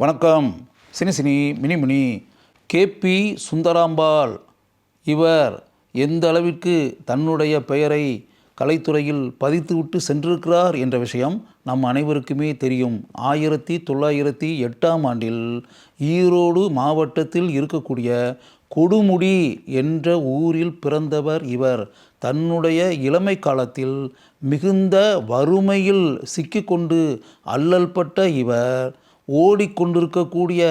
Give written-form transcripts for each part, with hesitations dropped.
வணக்கம். Cine mini KP Sundarambal இவர் எந்த அளவிற்கு தன்னுடைய பெயரை கலைத்துறையில் பதித்துவிட்டு சென்றிருக்கிறார் என்ற விஷயம் நம் அனைவருக்குமே தெரியும். 1908ஆம் ஆண்டில் ஈரோடு மாவட்டத்தில் இருக்கக்கூடிய கொடுமுடி என்ற ஊரில் பிறந்தவர் இவர். தன்னுடைய இளமை காலத்தில் மிகுந்த வறுமையில் சிக்கிக்கொண்டு அல்லல்பட்ட இவர் ஓடிக்கொண்டிருக்கக்கூடிய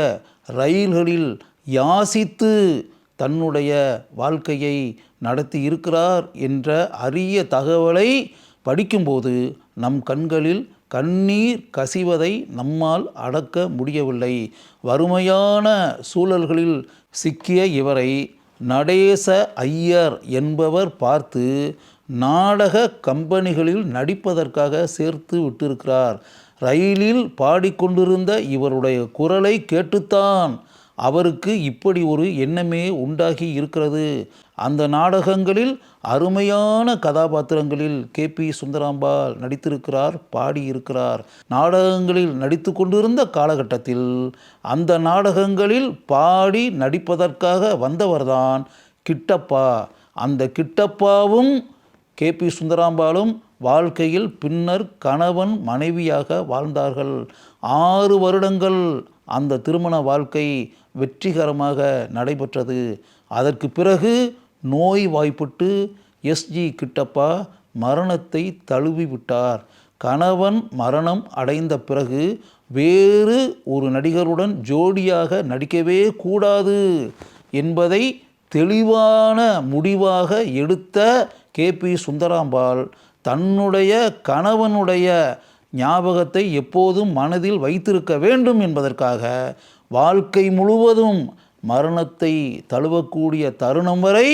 ரயில்களில் யாசித்து தன்னுடைய வாழ்க்கையை நடத்தி இருக்கிறார் என்ற அரிய தகவலை படிக்கும்போது நம் கண்களில் கண்ணீர் கசிவதை நம்மால் அடக்க முடியவில்லை. வறுமையான சூழல்களில் சிக்கிய இவரை நடேச ஐயர் என்பவர் பார்த்து நாடக கம்பெனிகளில் நடிப்பதற்காக சேர்த்து விட்டிருக்கிறார். ரயிலில் பாடிக்கொண்டிருந்த இவருடைய குரலை கேட்டுத்தான் அவருக்கு இப்படி ஒரு எண்ணமே உண்டாகி இருக்கிறது. அந்த நாடகங்களில் அருமையான கதாபாத்திரங்களில் கேபி சுந்தராம்பாள் நடித்திருக்கிறார், பாடியிருக்கிறார். நாடகங்களில் நடித்து கொண்டிருந்த காலகட்டத்தில் அந்த நாடகங்களில் பாடி நடிப்பதற்காக வந்தவர்தான் கிட்டப்பா. அந்த கிட்டப்பாவும் கேபி சுந்தராம்பாளும் வாழ்க்கையில் பின்னர் கணவன் மனைவியாக வாழ்ந்தார்கள். 6 வருடங்கள் அந்த திருமண வாழ்க்கை வெற்றிகரமாக நடைபெற்றது. அதற்கு பிறகு நோய் வாய்ப்பட்டு எஸ்ஜி கிட்டப்பா மரணத்தை தழுவிவிட்டார். கணவன் மரணம் அடைந்த பிறகு வேறு ஒரு நடிகருடன் ஜோடியாக நடிக்கவே கூடாது என்பதை தெளிவான முடிவாக எடுத்த கேபி சுந்தராம்பாள் தன்னுடைய கணவனுடைய ஞாபகத்தை எப்போதும் மனதில் வைத்திருக்க வேண்டும் என்பதற்காக வாழ்க்கை முழுவதும் மரணத்தை தழுவக்கூடிய தருணம் வரை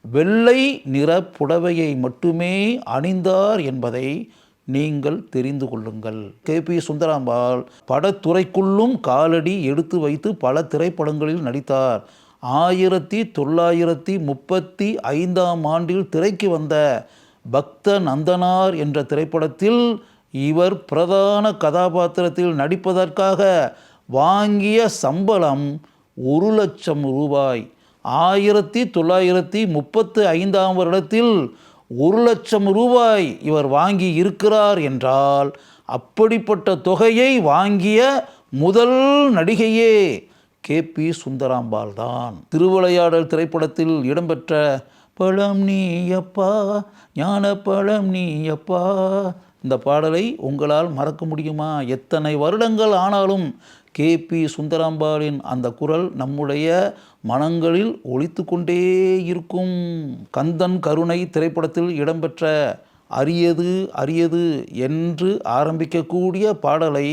வெள்ளை நிற புடவையை மட்டுமே அணிந்தார் என்பதை நீங்கள் தெரிந்து கொள்ளுங்கள். கேபி சுந்தராம்பாள் படத்துறைக்குள்ளும் காலடி எடுத்து வைத்து பல திரைப்படங்களில் நடித்தார். 1935ஆம் ஆண்டில் திரைக்கு வந்த பக்த நந்தனார் என்ற திரைப்படத்தில் இவர் பிரதான கதாபாத்திரத்தில் நடிப்பதற்காக வாங்கிய சம்பளம் 1,00,000 ரூபாய். 1935ஆம் வருடத்தில் 1,00,000 ரூபாய் இவர் வாங்கி இருக்கிறார் என்றால் அப்படிப்பட்ட தொகையை வாங்கிய முதல் நடிகையே கேபி சுந்தராம்பாள் தான். திருவிளையாடல் திரைப்படத்தில் இடம்பெற்ற பழம் நீயப்பா ஞான பழம் நீயப்பா இந்த பாடலை உங்களால் மறக்க முடியுமா? எத்தனை வருடங்கள் ஆனாலும் கேபி சுந்தராம்பாளின் அந்த குரல் நம்முடைய மனங்களில் ஒலித்து கொண்டே இருக்கும். கந்தன் கருணை திரைப்படத்தில் இடம்பெற்ற அரியது அரியது என்று ஆரம்பிக்கக்கூடிய பாடலை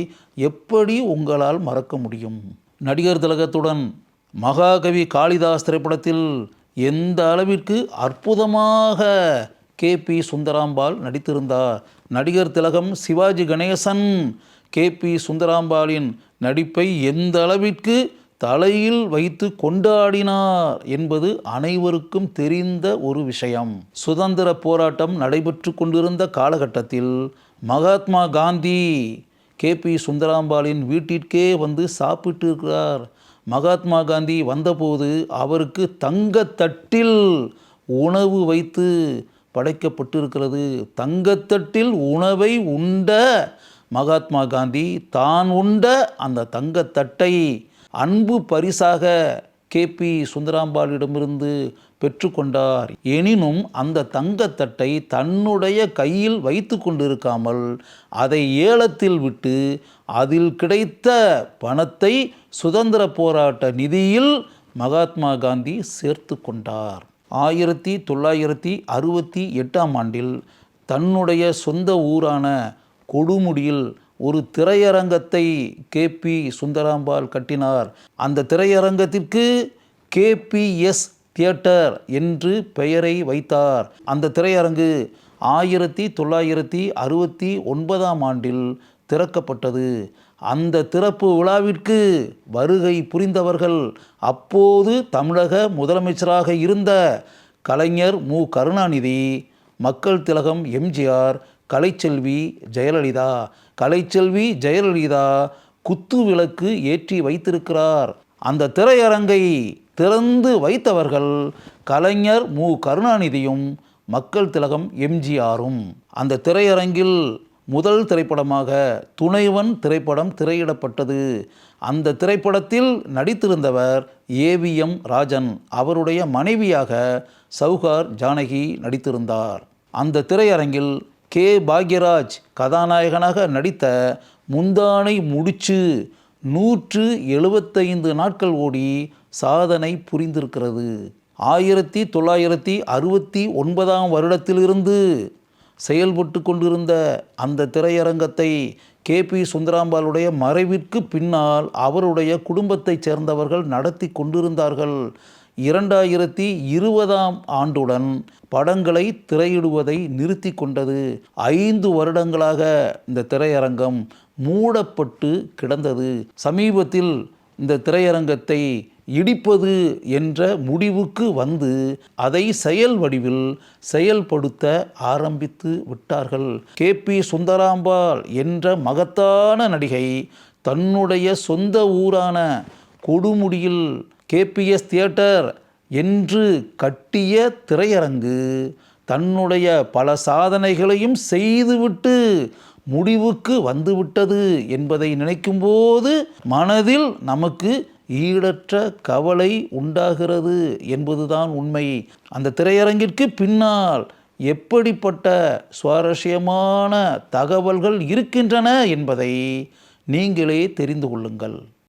எப்படி உங்களால் மறக்க முடியும்? நடிகர் திலகத்துடன் மகாகவி காளிதாஸ் திரைப்படத்தில் எந்த அளவிற்கு அற்புதமாக கேபி சுந்தராம்பாள் நடித்திருந்தார். நடிகர் திலகம் சிவாஜி கணேசன் கேபி சுந்தராம்பாளின் நடிப்பை எந்த அளவிற்கு தலையில் வைத்து கொண்டாடினார் என்பது அனைவருக்கும் தெரிந்த ஒரு விஷயம். சுதந்திர போராட்டம் நடைபெற்று கொண்டிருந்த காலகட்டத்தில் மகாத்மா காந்தி கேபி சுந்தராம்பாளின் வீட்டிற்கே வந்து சாப்பிட்டு இருக்கிறார். மகாத்மா காந்தி வந்தபோது அவருக்கு தங்கத்தட்டில் உணவு வைத்து படைக்கப்பட்டிருக்கிறது. தங்கத்தட்டில் உணவை உண்ட மகாத்மா காந்தி தான் உண்ட அந்த தங்கத்தட்டை அன்பு பரிசாக கேபி சுந்தராம்பாளிடமிருந்து பெற்றுக்கொண்டார். எனினும் அந்த தங்கத்தட்டை தன்னுடைய கையில் வைத்து கொண்டிருக்காமல் அதை ஏலத்தில் விட்டு அதில் கிடைத்த பணத்தை சுதந்திர போராட்ட நிதியில் மகாத்மா காந்தி சேர்த்து கொண்டார். 1968ஆம் ஆண்டில் தன்னுடைய சொந்த ஊரான கொடுமுடியில் ஒரு திரையரங்கத்தை கேபி சுந்தராம்பாள் கட்டினார். அந்த திரையரங்கத்திற்கு கேபிஎஸ் தியேட்டர் என்று பெயரை வைத்தார். அந்த திரையரங்கு 1969ஆம் ஆண்டில் திறக்கப்பட்டது. அந்த திறப்பு விழாவிற்கு வருகை புரிந்தவர்கள் அப்போது தமிழக முதலமைச்சராக இருந்த கலைஞர் மு. கருணாநிதி, மக்கள் திலகம் எம்ஜிஆர், கலைச்செல்வி ஜெயலலிதா. குத்து விளக்கு ஏற்றி வைத்திருக்கிறார். அந்த திரையரங்கை திறந்து வைத்தவர்கள் கலைஞர் மு. கருணாநிதியும் மக்கள் திலகம் எம்ஜிஆரும். அந்த திரையரங்கில் முதல் திரைப்படமாக துணைவன் திரைப்படம் திரையிடப்பட்டது. அந்த திரைப்படத்தில் நடித்திருந்தவர் ஏவிஎம் ராஜன். அவருடைய மனைவியாக சௌகார் ஜானகி நடித்திருந்தார். அந்த திரையரங்கில் கே. பாக்யராஜ் கதாநாயகனாக நடித்த முந்தானை முடிச்சு 175 நாட்கள் ஓடி சாதனை புரிந்திருக்கிறது. 1969 வருடத்திலிருந்து செயல்பட்டு கொண்டிருந்த அந்த திரையரங்கத்தை கே.பி. சுந்தராம்பாளுடைய மறைவிற்கு பின்னால் அவருடைய குடும்பத்தைச் சேர்ந்தவர்கள் நடத்தி கொண்டிருந்தார்கள். 2020 ஆண்டுடன் படங்களை திரையிடுவதை நிறுத்தி கொண்டது. 5 வருடங்களாக இந்த திரையரங்கம் மூடப்பட்டு கிடந்தது. சமீபத்தில் இந்த திரையரங்கத்தை இடிப்பது என்ற முடிவுக்கு வந்து அதை செயல் வடிவில் செயல்படுத்த ஆரம்பித்து விட்டார்கள். கே.பி. சுந்தராம்பாள் என்ற மகத்தான நடிகை தன்னுடைய சொந்த ஊரான கொடுமுடியில் கேபிஎஸ் தியேட்டர் என்று கட்டிய திரையரங்கு தன்னுடைய பல சாதனைகளையும் செய்துவிட்டு முடிவுக்கு வந்துவிட்டது என்பதை நினைக்கும்போது மனதில் நமக்கு ஈடற்ற கவலை உண்டாகிறது என்பதுதான் உண்மை. அந்த திரையரங்கிற்கு பின்னால் எப்படிப்பட்ட சுவாரஸ்யமான தகவல்கள் இருக்கின்றன என்பதை நீங்களே தெரிந்து கொள்ளுங்கள்.